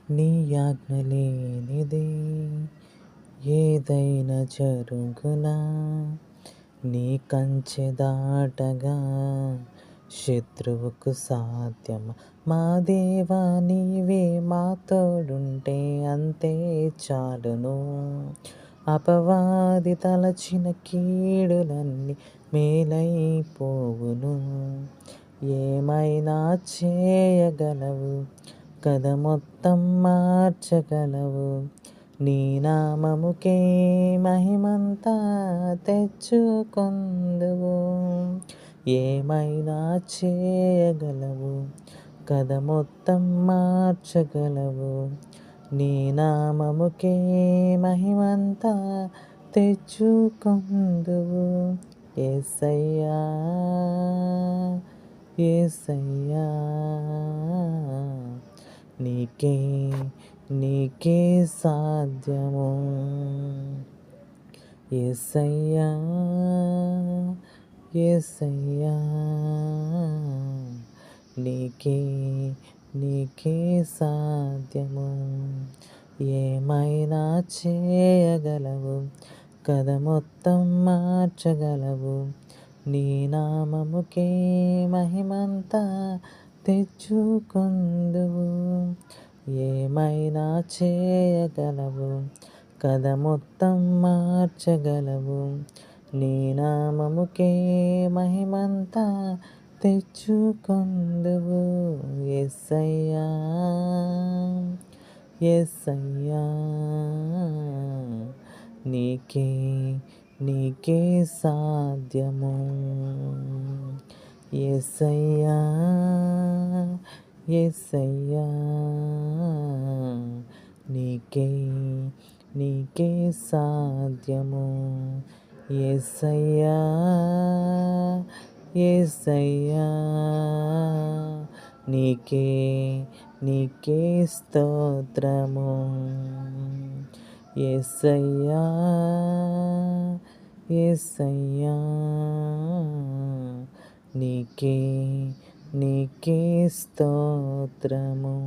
నీ ఆజ్ఞ లేనిదే ఏదైనా జరుగునా, నీ కంచె దాటగా శత్రువుకు సాధ్యమా? మా దేవా నీవే మా తోడుంటే అంతే చాలును. అపవాది తలచిన కీడులన్నీ మేలైపోవును. ఏమైనా చేయగలవు, కథ మొత్తం మార్చగలవు. నీ నామముకే మహిమంతా తెచ్చుకొందువు. ఏమైనా చేయగలవు, కథ మొత్తం మార్చగలవు. నీ నామముకే మహిమంతా తెచ్చుకొందువు. యేసయ్యా, యేసయ్యా, నీకే నీకే సాధ్యము. యేసయ్యా, యేసయ్యా, నీకే నీకే సాధ్యము. ఏమైనా చేయగలవు, కథ మొత్తం మార్చగలవు. నీ నామముకే మహిమంతా తెచ్చుకొందువు. ఏమైనా చేయగలవు, కథ మొత్తం మార్చగలవు. నీ నామముకే మహిమంతా తెచ్చుకొందువు. యేసయ్యా, యేసయ్యా, నీకే నీకే సాధ్యము. యేసయ్యా, యేసయ్యా, నీకే నీకే సాధ్యము. యేసయ్యా, యేసయ్యా, నీకే నీకే స్తోత్రము. యేసయ్యా, యేసయ్యా, నీకే నీకే స్తోత్రము.